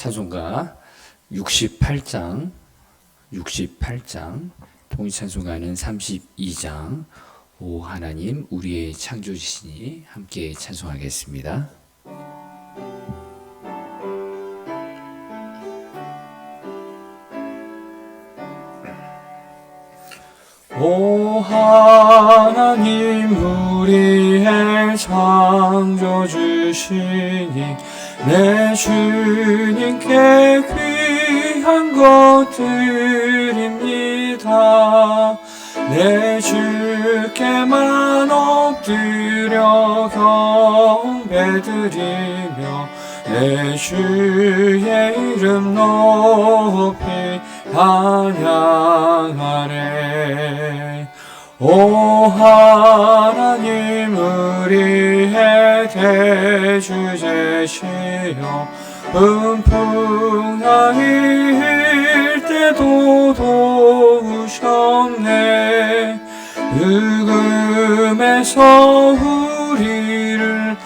찬송가 68장, 통일찬송가는 32장, 오 하나님 우리의 창조주시니 함께 찬송하겠습니다. 오 하나님 우리의 창조주시니 내 주님께 귀한 것들입니다. 내 주께만 엎드려 경배드리며 내 주의 이름 높이 찬양하네. 오 하나님 우리의 대주제시여 음풍하일 때도 도우셨네. 흑음에서 우리를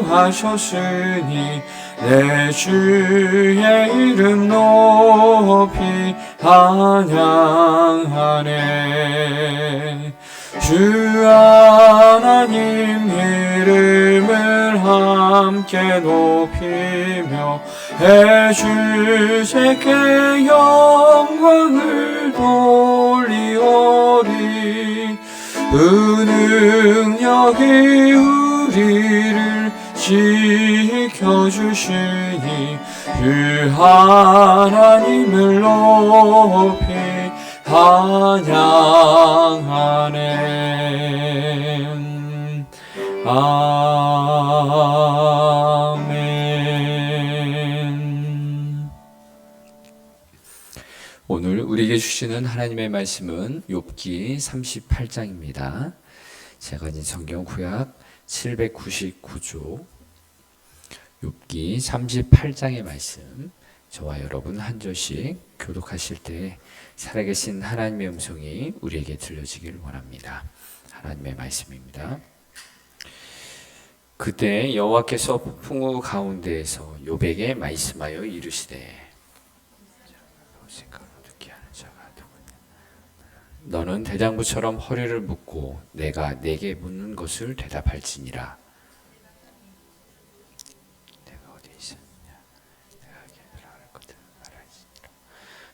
구하셨으니 내 주의 이름 높이 찬양하네. 주 하나님 이름을 함께 높이며 해주제께 영광을 돌리오리. 은능력이 우리를 지켜주시니 그 하나님을 높이 찬양하네. 아멘. 오늘 우리에게 주시는 하나님의 말씀은 욥기 38장입니다. 제가 가진 성경 구약 799조 욥기 38장의 말씀, 저와 여러분 한 절씩 교독하실 때 살아계신 하나님의 음성이 우리에게 들려지길 원합니다. 하나님의 말씀입니다. 그때 여호와께서 폭풍우 가운데에서 욥에게 말씀하여 이르시되 너는 대장부처럼 허리를 묶고 내가 내게 묻는 것을 대답할지니라.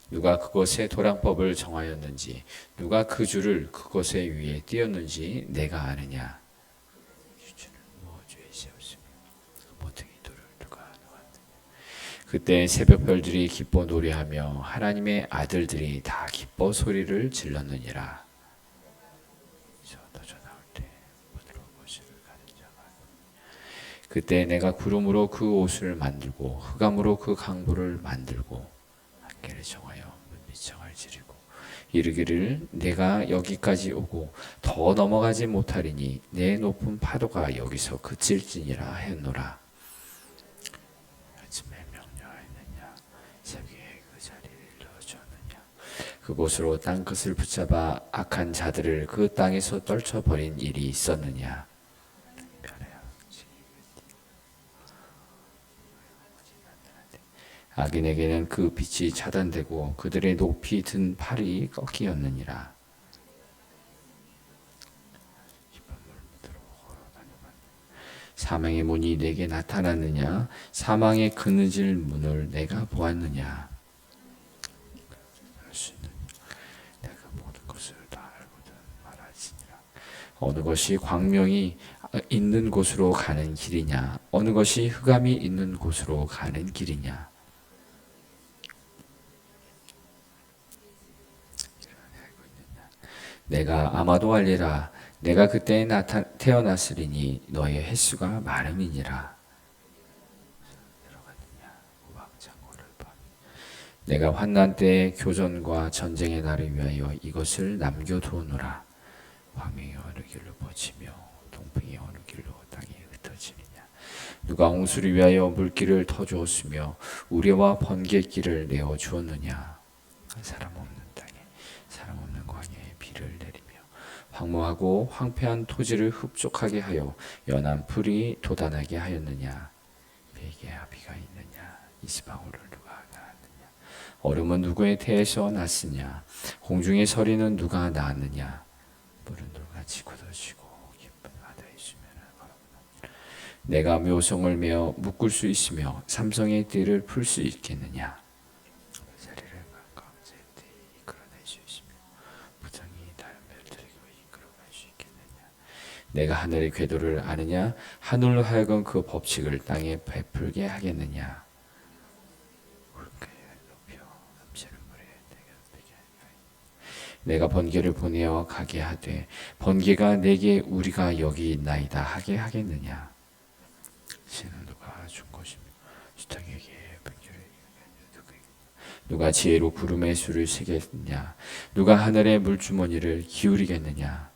누가 그것의 도량법을 정하였는지 누가 그 줄을 그것의 위에 띄었는지 내가 아느냐. 그때 새벽별들이 기뻐 노래하며 하나님의 아들들이 다 기뻐 소리를 질렀느니라. 그때 내가 구름으로 그 옷을 만들고 흑암으로 그 강보를 만들고 한계를 정하여 문미청을 지르고 이르기를 내가 여기까지 오고 더 넘어가지 못하리니 내 높은 파도가 여기서 그칠지니라 하였노라. 아침에 명령하였느냐 새벽에 그 자리를 일러주었느냐. 그곳으로 땅끝을 붙잡아 악한 자들을 그 땅에서 떨쳐버린 일이 있었느냐. 악인에게는 그 빛이 차단되고 그들의 높이 든 팔이 꺾이었느니라. 사망의 문이 내게 나타났느냐. 사망의 그늘질 문을 내가 보았느냐. 내가 모든 것을 다 알거든 말하지니라. 어느 것이 광명이 있는 곳으로 가는 길이냐. 어느 것이 흑암이 있는 곳으로 가는 길이냐. 내가 아마도 알리라. 내가 그때에 태어났으리니 너의 횟수가 많음이니라. 내가 환난 때에 교전과 전쟁의 날을 위하여 이것을 남겨두었노라. 광명이 어느 길로 뻗치며 동풍이 어느 길로 땅에 흩어지느냐. 누가 홍수를 위하여 물길을 터주었으며 우레와 번갯길을 내어주었느냐. 사람 없는 땅에 사람 없는 광야에 비를 내리며 황무하고 황폐한 토지를 흡족하게 하여 연한 풀이 돋아나게 하였느냐. 베개야 비가 있느냐. 이스방울을 누가 낳았느냐? 얼음은 누구의 태에서 났으냐? 공중의 서리는 누가 낳았느냐? 물은 누가 걷어지고 깊은 바다에 수면을 걸었느냐? 내가 묘성을 메어 묶을 수 있으며 삼성의 띠를 풀 수 있겠느냐? 자리를 가까운데 이끌어낼 수 있으며 부정이 다른 별들에게 이끌어갈 수 있겠느냐? 내가 하늘의 궤도를 아느냐? 하늘로 하여금 그 법칙을 땅에 베풀게 하겠느냐? 내가 번개를 보내어 가게 하되 번개가 내게 우리가 여기 있나이다 하게 하겠느냐? 신은 누가 준 것이며 수탁에게 번개를 누가 지혜로 구름의 수를 세겠느냐? 누가 하늘의 물주머니를 기울이겠느냐?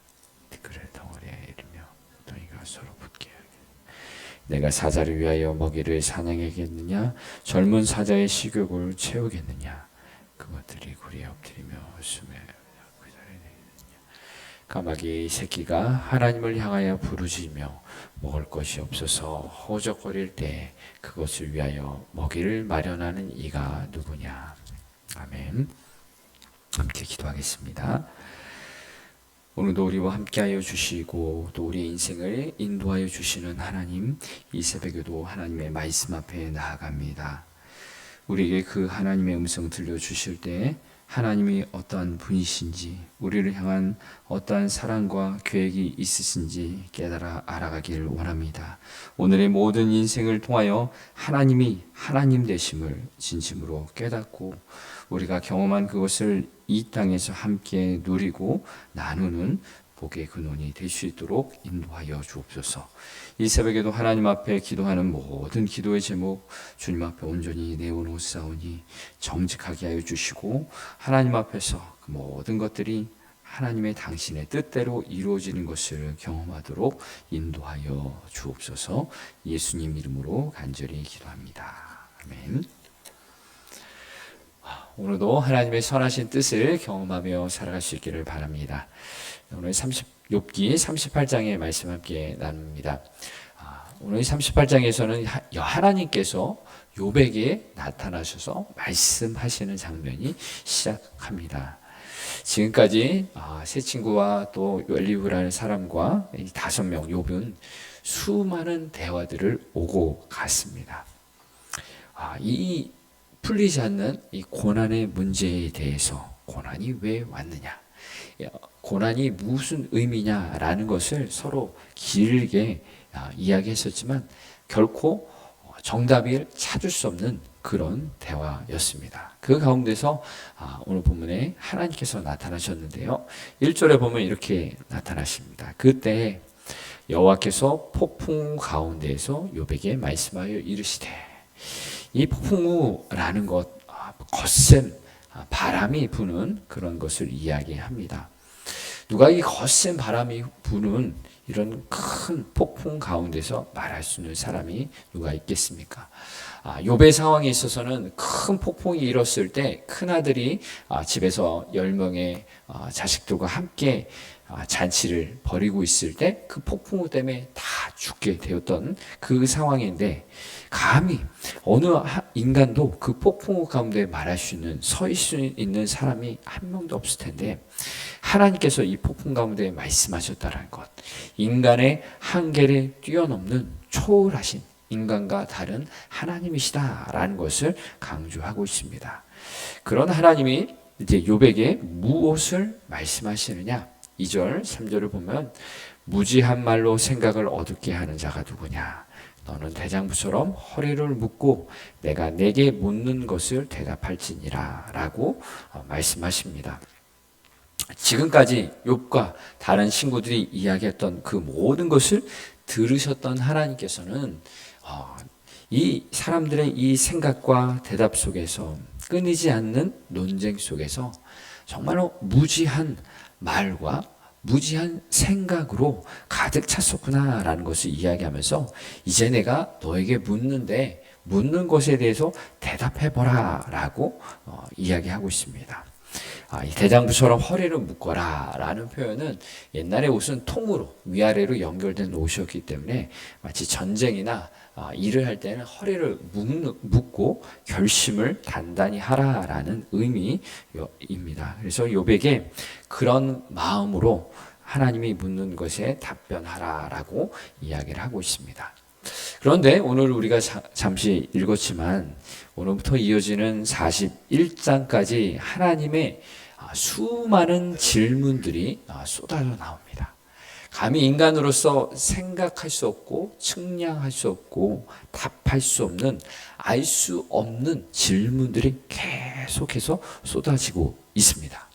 그를 덩어리에 이르며 덩이가 서로 붙게 하겠느냐? 내가 사자를 위하여 먹이를 사냥하겠느냐? 젊은 사자의 식욕을 채우겠느냐? 그것들이 굴에 엎드리며 숨에 까마귀 새끼가 하나님을 향하여 부르짖으며 먹을 것이 없어서 허우적거릴 때 그것을 위하여 먹이를 마련하는 이가 누구냐? 아멘. 함께 기도하겠습니다. 오늘도 우리와 함께하여 주시고 또 우리의 인생을 인도하여 주시는 하나님, 이 새벽에도 하나님의 말씀 앞에 나아갑니다. 우리에게 그 하나님의 음성 들려주실 때 하나님이 어떠한 분이신지, 우리를 향한 어떠한 사랑과 계획이 있으신지 깨달아 알아가기를 원합니다. 오늘의 모든 인생을 통하여 하나님이 하나님 되심을 진심으로 깨닫고 우리가 경험한 그것을 이 땅에서 함께 누리고 나누는 복의 근원이 될 수 있도록 인도하여 주옵소서. 이 새벽에도 하나님 앞에 기도하는 모든 기도의 제목 주님 앞에 온전히 내어놓사오니 정직하게 하여 주시고 하나님 앞에서 그 모든 것들이 하나님의 당신의 뜻대로 이루어지는 것을 경험하도록 인도하여 주옵소서. 예수님 이름으로 간절히 기도합니다. 아멘. 오늘도 하나님의 선하신 뜻을 경험하며 살아갈 수 있기를 바랍니다. 오늘 욥기 38장의 말씀 함께 나눕니다. 오늘 38장에서는 하나님께서 욥에게 나타나셔서 말씀하시는 장면이 시작합니다. 지금까지 세 친구와 또 엘리후라는 사람과 5명 욥은 수많은 대화들을 오고 갔습니다. 이 풀리지 않는 이 고난의 문제에 대해서 고난이 왜 왔느냐, 고난이 무슨 의미냐라는 것을 서로 길게 이야기했었지만 결코 정답을 찾을 수 없는 그런 대화였습니다. 그 가운데서 오늘 본문에 하나님께서 나타나셨는데요. 1절에 보면 이렇게 나타나십니다. 그때 여호와께서 폭풍 가운데에서 욥에게 말씀하여 이르시되, 이 폭풍우라는 것, 거센 바람이 부는 그런 것을 이야기합니다. 누가 이 거센 바람이 부는 이런 큰 폭풍 가운데서 말할 수 있는 사람이 누가 있겠습니까? 욥의 상황에 있어서는 큰 폭풍이 일었을 때 큰아들이 집에서 10명의 자식들과 함께 잔치를 벌이고 있을 때 그 폭풍우 때문에 다 죽게 되었던 그 상황인데, 감히 어느 인간도 그 폭풍우 가운데 말할 수 있는, 서 있을 수 있는 사람이 한 명도 없을 텐데 하나님께서 이 폭풍 가운데 말씀하셨다는 것, 인간의 한계를 뛰어넘는 초월하신 인간과 다른 하나님이시다라는 것을 강조하고 있습니다. 그런 하나님이 이제 욥에게 무엇을 말씀하시느냐? 2절, 3절을 보면 무지한 말로 생각을 어둡게 하는 자가 누구냐? 너는 대장부처럼 허리를 묶고 내가 내게 묻는 것을 대답할지니라 라고 말씀하십니다. 지금까지 욥과 다른 친구들이 이야기했던 그 모든 것을 들으셨던 하나님께서는 이 사람들의 이 생각과 대답 속에서, 끊이지 않는 논쟁 속에서 정말로 무지한 말과 무지한 생각으로 가득 찼었구나라는 것을 이야기하면서, 이제 내가 너에게 묻는데 묻는 것에 대해서 대답해보라 라고 이야기하고 있습니다. 이 대장부처럼 허리를 묶어라 라는 표현은 옛날에 옷은 통으로 위아래로 연결된 옷이었기 때문에 마치 전쟁이나 일을 할 때는 허리를 묶고 결심을 단단히 하라라는 의미입니다. 그래서 욥에게 그런 마음으로 하나님이 묻는 것에 답변하라라고 이야기를 하고 있습니다. 그런데 오늘 우리가 잠시 읽었지만 오늘부터 이어지는 41장까지 하나님의 수많은 질문들이 쏟아져 나옵니다. 감히 인간으로서 생각할 수 없고 측량할 수 없고 답할 수 없는 알 수 없는 질문들이 계속해서 쏟아지고 있습니다.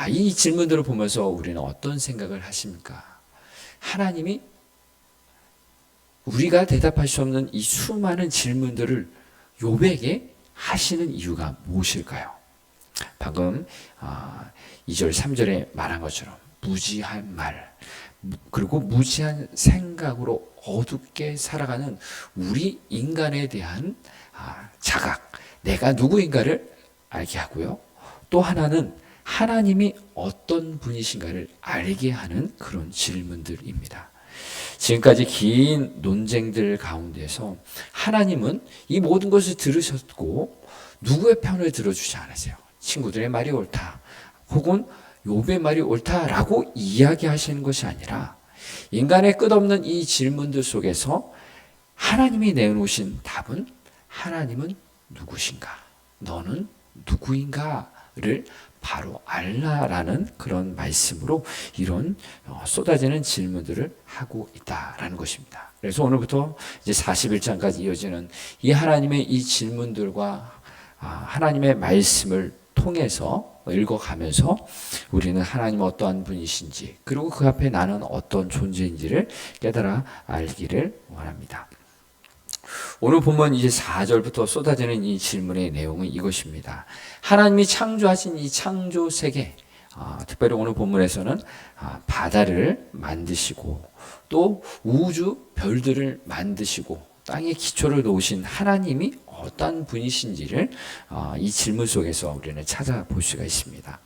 이 질문들을 보면서 우리는 어떤 생각을 하십니까? 하나님이 우리가 대답할 수 없는 이 수많은 질문들을 욥에게 하시는 이유가 무엇일까요? 방금 2절 3절에 말한 것처럼 무지한 말 그리고 무지한 생각으로 어둡게 살아가는 우리 인간에 대한 자각, 내가 누구인가를 알게 하고요. 또 하나는 하나님이 어떤 분이신가를 알게 하는 그런 질문들입니다. 지금까지 긴 논쟁들 가운데서 하나님은 이 모든 것을 들으셨고 누구의 편을 들어주지 않으세요. 친구들의 말이 옳다 혹은 욥의 말이 옳다라고 이야기하시는 것이 아니라 인간의 끝없는 이 질문들 속에서 하나님이 내놓으신 답은 하나님은 누구신가? 너는 누구인가를 바로 알라라는 그런 말씀으로 이런 쏟아지는 질문들을 하고 있다라는 것입니다. 그래서 오늘부터 이제 41장까지 이어지는 이 하나님의 이 질문들과 하나님의 말씀을 통해서 읽어가면서 우리는 하나님 어떠한 분이신지 그리고 그 앞에 나는 어떤 존재인지를 깨달아 알기를 원합니다. 오늘 보면 이제 4절부터 쏟아지는 이 질문의 내용은 이것입니다. 하나님이 창조하신 이 창조 세계, 특별히 오늘 본문에서는 바다를 만드시고 또 우주 별들을 만드시고 땅에 기초를 놓으신 하나님이 어떤 분이신지를 이 질문 속에서 우리는 찾아볼 수가 있습니다.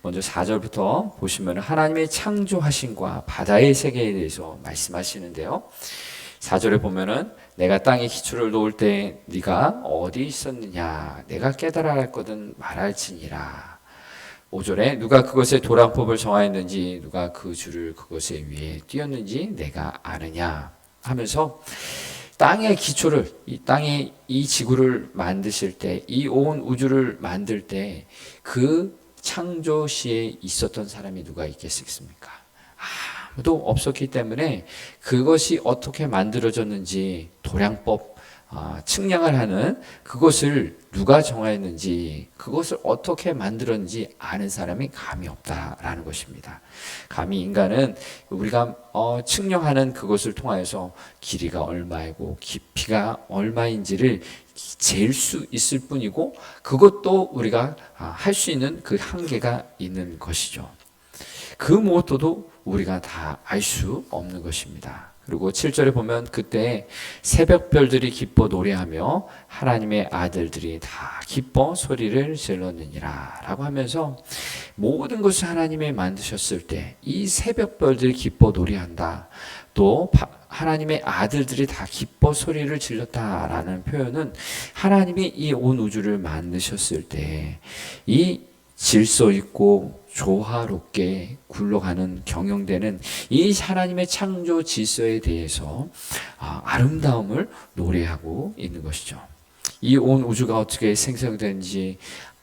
먼저 4절부터 보시면 하나님의 창조하심과 바다의 세계에 대해서 말씀하시는데요. 4절에 보면은 내가 땅에 기초를 놓을 때 네가 어디 있었느냐 내가 깨달아 알거든 말할지니라. 5절에 누가 그것의 도량법을 정하였는지 누가 그 줄을 그것의 위에 띄었는지 내가 아느냐 하면서 땅의 기초를 이 땅의 이 지구를 만드실 때 이 온 우주를 만들 때 그 창조 시에 있었던 사람이 누가 있겠습니까? 아무도 없었기 때문에 그것이 어떻게 만들어졌는지 도량법 측량을 하는 그것을 누가 정하였는지 그것을 어떻게 만들었는지 아는 사람이 감이 없다라는 것입니다. 감히 인간은 우리가 측량하는 그것을 통하여서 길이가 얼마이고 깊이가 얼마인지를 잴 수 있을 뿐이고 그것도 우리가 할 수 있는 그 한계가 있는 것이죠. 그 무엇도 우리가 다 알 수 없는 것입니다. 그리고 7절에 보면 그때 새벽별들이 기뻐 노래하며 하나님의 아들들이 다 기뻐 소리를 질렀느니라 라고 하면서 모든 것을 하나님이 만드셨을 때 이 새벽별들이 기뻐 노래한다. 또 하나님의 아들들이 다 기뻐 소리를 질렀다라는 표현은 하나님이 이 온 우주를 만드셨을 때 이 질서 있고 조화롭게 굴러가는 경영되는 이 하나님의 창조 질서에 대해서 아름다움을 노래하고 있는 것이죠. 이 온 우주가 어떻게 생성되는지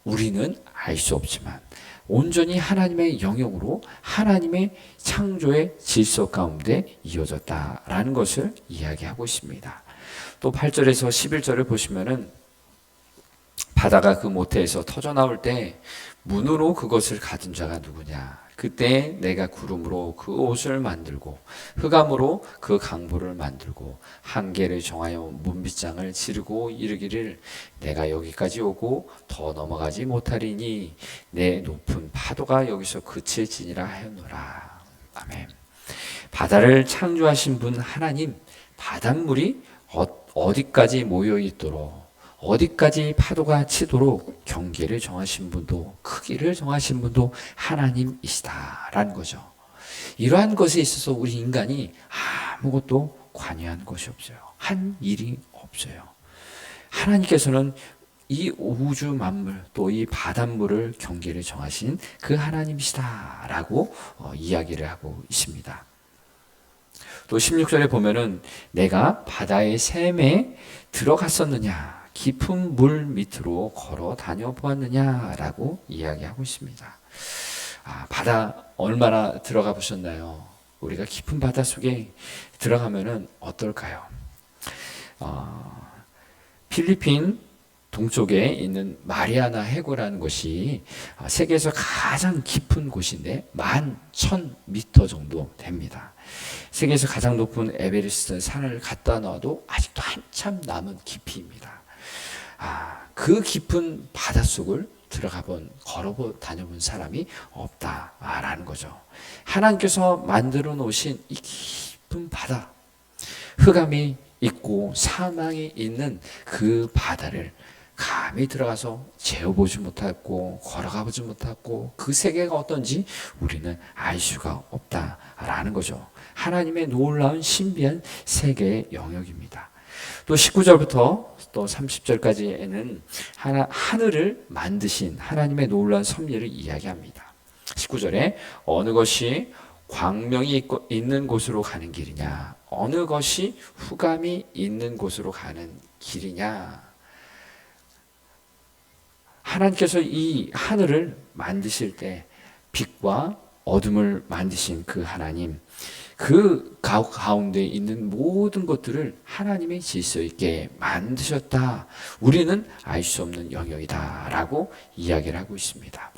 우리는 알 수 없지만 온전히 하나님의 영역으로 하나님의 창조의 질서 가운데 이어졌다라는 것을 이야기하고 있습니다. 또 8절에서 11절을 보시면은 바다가 그 모태에서 터져 나올 때 문으로 그것을 가둔 자가 누구냐? 그때 내가 구름으로 그 옷을 만들고 흑암으로 그 강보를 만들고 한계를 정하여 문빗장을 지르고 이르기를 내가 여기까지 오고 더 넘어가지 못하리니 내 높은 파도가 여기서 그칠지니라 하였노라. 아멘. 바다를 창조하신 분 하나님, 바닷물이 어디까지 모여 있도록 어디까지 파도가 치도록 경계를 정하신 분도 크기를 정하신 분도 하나님이시다라는 거죠. 이러한 것에 있어서 우리 인간이 아무것도 관여한 것이 없어요. 한 일이 없어요. 하나님께서는 이 우주 만물 또 이 바닷물을 경계를 정하신 그 하나님이시다라고 이야기를 하고 있습니다. 또 16절에 보면은 내가 바다의 샘에 들어갔었느냐 깊은 물 밑으로 걸어 다녀보았느냐라고 이야기하고 있습니다. 바다 얼마나 들어가 보셨나요? 우리가 깊은 바다 속에 들어가면은 어떨까요? 필리핀 동쪽에 있는 마리아나 해구라는 곳이 세계에서 가장 깊은 곳인데 11,000m 정도 됩니다. 세계에서 가장 높은 에베레스트 산을 갖다 놔도 아직도 한참 남은 깊이입니다. 그 깊은 바닷속을 걸어보 다녀본 사람이 없다라는 거죠. 하나님께서 만들어 놓으신 이 깊은 바다, 흑암이 있고 사망이 있는 그 바다를 감히 들어가서 재어보지 못했고 걸어가보지 못했고 그 세계가 어떤지 우리는 알 수가 없다라는 거죠. 하나님의 놀라운 신비한 세계의 영역입니다. 또 19절부터 또 30절까지에는 하늘을 만드신 하나님의 놀라운 섭리를 이야기합니다. 19절에 어느 것이 광명이 있는 곳으로 가는 길이냐, 어느 것이 흑암이 있는 곳으로 가는 길이냐. 하나님께서 이 하늘을 만드실 때 빛과 어둠을 만드신 그 하나님, 그 가운데 있는 모든 것들을 하나님의 질서 있게 만드셨다. 우리는 알 수 없는 영역이다 라고 이야기를 하고 있습니다.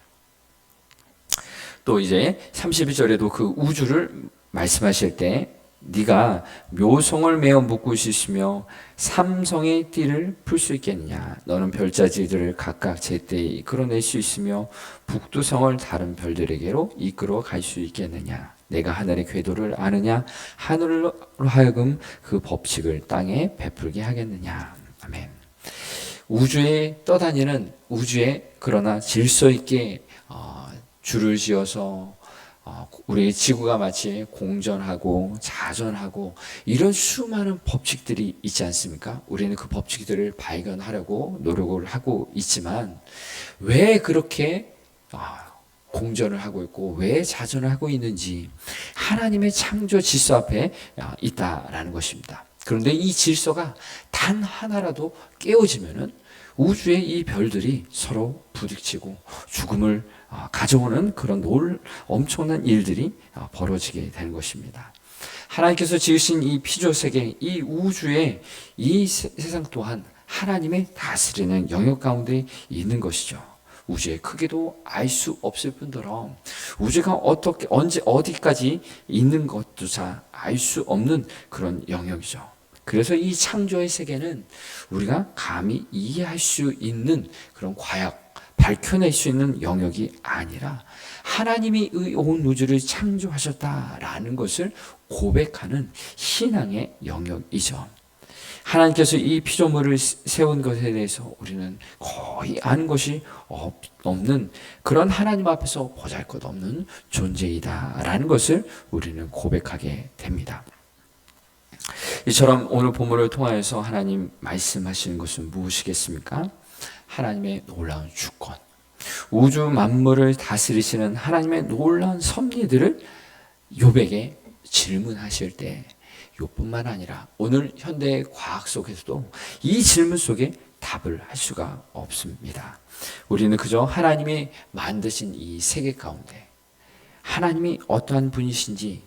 또 이제 32절에도 그 우주를 말씀하실 때 네가 묘성을 메어 묶을 수 있으며 삼성의 띠를 풀 수 있겠느냐. 너는 별자지들을 각각 제때에 이끌어낼 수 있으며 북두성을 다른 별들에게로 이끌어 갈 수 있겠느냐. 내가 하늘의 궤도를 아느냐. 하늘로 하여금 그 법칙을 땅에 베풀게 하겠느냐. 아멘. 우주에 떠다니는 우주에 그러나 질서 있게 줄을 지어서 우리 지구가 마치 공전하고 자전하고 이런 수많은 법칙들이 있지 않습니까? 우리는 그 법칙들을 발견하려고 노력을 하고 있지만 왜 그렇게 공전을 하고 있고 왜 자전을 하고 있는지 하나님의 창조 질서 앞에 있다라는 것입니다. 그런데 이 질서가 단 하나라도 깨어지면은 우주의 이 별들이 서로 부딪히고 죽음을 가져오는 그런 엄청난 일들이 벌어지게 되는 것입니다. 하나님께서 지으신 이 피조세계, 이 우주의 이 세상 또한 하나님의 다스리는 영역 가운데 있는 것이죠. 우주의 크기도 알 수 없을 뿐더러 우주가 어떻게 언제 어디까지 있는 것조차 알 수 없는 그런 영역이죠. 그래서 이 창조의 세계는 우리가 감히 이해할 수 있는 그런 과학, 밝혀낼 수 있는 영역이 아니라 하나님이 온 우주를 창조하셨다라는 것을 고백하는 신앙의 영역이죠. 하나님께서 이 피조물을 세운 것에 대해서 우리는 거의 아는 것이 없는 그런 하나님 앞에서 보잘것없는 존재이다라는 것을 우리는 고백하게 됩니다. 이처럼 오늘 본문을 통하여서 하나님 말씀하시는 것은 무엇이겠습니까? 하나님의 놀라운 주권, 우주 만물을 다스리시는 하나님의 놀라운 섭리들을 욥에게 질문하실 때 욥뿐만 아니라 오늘 현대의 과학 속에서도 이 질문 속에 답을 할 수가 없습니다. 우리는 그저 하나님이 만드신 이 세계 가운데 하나님이 어떠한 분이신지,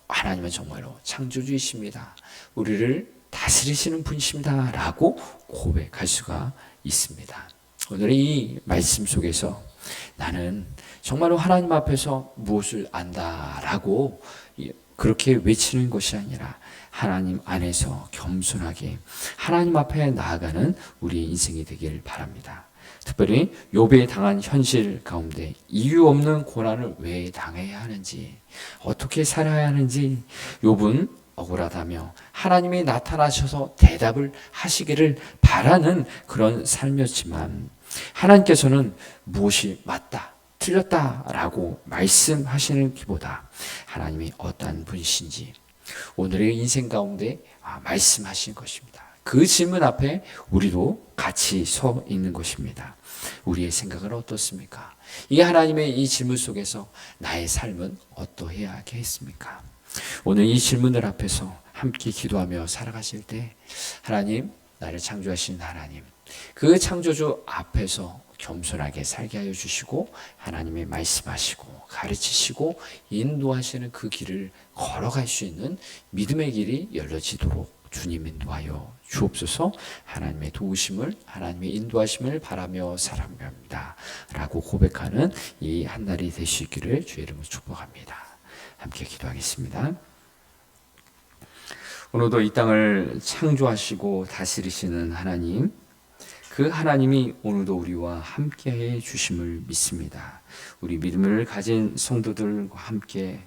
하나님은 정말로 창조주이십니다. 우리를 다스리시는 분이십니다. 라고 고백할 수가 있습니다. 오늘 이 말씀 속에서 나는 정말로 하나님 앞에서 무엇을 안다라고 그렇게 외치는 것이 아니라 하나님 안에서 겸손하게 하나님 앞에 나아가는 우리의 인생이 되길 바랍니다. 특별히 욥이 당한 현실 가운데 이유 없는 고난을 왜 당해야 하는지, 어떻게 살아야 하는지 욥은 억울하다며 하나님이 나타나셔서 대답을 하시기를 바랍니다. 바라는 그런 삶이었지만 하나님께서는 무엇이 맞다, 틀렸다라고 말씀하시는 기보다 하나님이 어떠한 분이신지 오늘의 인생 가운데 말씀하신 것입니다. 그 질문 앞에 우리도 같이 서 있는 것입니다. 우리의 생각은 어떻습니까? 이 하나님의 이 질문 속에서 나의 삶은 어떠해야 하겠습니까? 오늘 이 질문을 앞에서 함께 기도하며 살아가실 때 하나님, 나를 창조하신 하나님, 그 창조주 앞에서 겸손하게 살게 하여 주시고 하나님의 말씀하시고 가르치시고 인도하시는 그 길을 걸어갈 수 있는 믿음의 길이 열려지도록 주님 인도하여 주옵소서. 하나님의 도우심을, 하나님의 인도하심을 바라며 살아갑니다 라고 고백하는 이 한 날이 되시기를 주의 이름으로 축복합니다. 함께 기도하겠습니다. 오늘도 이 땅을 창조하시고 다스리시는 하나님, 그 하나님이 오늘도 우리와 함께해 주심을 믿습니다. 우리 믿음을 가진 성도들과 함께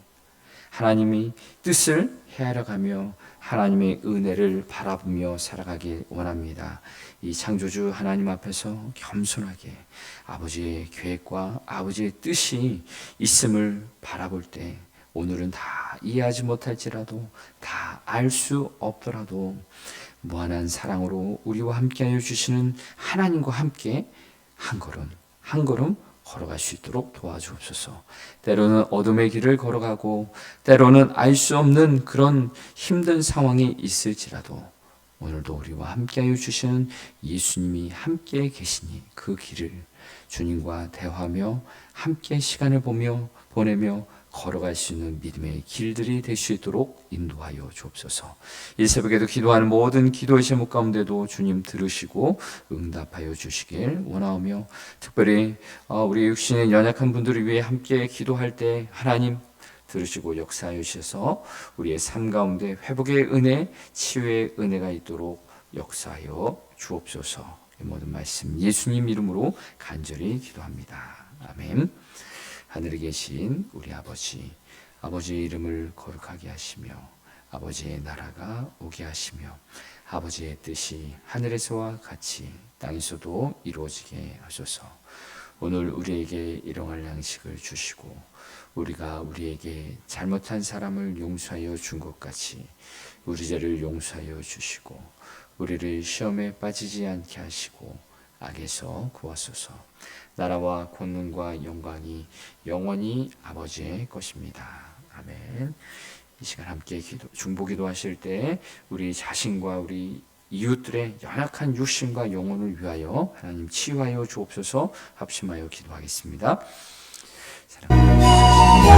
하나님이 뜻을 헤아려 가며 하나님의 은혜를 바라보며 살아가길 원합니다. 이 창조주 하나님 앞에서 겸손하게 아버지의 계획과 아버지의 뜻이 있음을 바라볼 때 오늘은 다 이해하지 못할지라도, 다 알 수 없더라도 무한한 사랑으로 우리와 함께하여 주시는 하나님과 함께 한 걸음 한 걸음 걸어갈 수 있도록 도와주옵소서. 때로는 어둠의 길을 걸어가고 때로는 알 수 없는 그런 힘든 상황이 있을지라도 오늘도 우리와 함께하여 주시는 예수님이 함께 계시니 그 길을 주님과 대화하며 함께 시간을 보내며 걸어갈 수 있는 믿음의 길들이 될 수 있도록 인도하여 주옵소서. 이 새벽에도 기도하는 모든 기도의 제목 가운데도 주님 들으시고 응답하여 주시길 원하오며, 특별히 우리 육신의 연약한 분들을 위해 함께 기도할 때 하나님 들으시고 역사하여 주셔서 우리의 삶 가운데 회복의 은혜, 치유의 은혜가 있도록 역사하여 주옵소서. 이 모든 말씀 예수님 이름으로 간절히 기도합니다. 아멘. 하늘에 계신 우리 아버지, 아버지의 이름을 거룩하게 하시며 아버지의 나라가 오게 하시며 아버지의 뜻이 하늘에서와 같이 땅에서도 이루어지게 하소서. 오늘 우리에게 일용할 양식을 주시고 우리가 우리에게 잘못한 사람을 용서하여 준 것 같이 우리 죄를 용서하여 주시고 우리를 시험에 빠지지 않게 하시고 악에서 구하소서. 나라와 권능과 영광이 영원히 아버지의 것입니다. 아멘. 이 시간 함께 중보기도 하실 때 우리 자신과 우리 이웃들의 연약한 육신과 영혼을 위하여 하나님 치유하여 주옵소서. 합심하여 기도하겠습니다. 사랑합니다.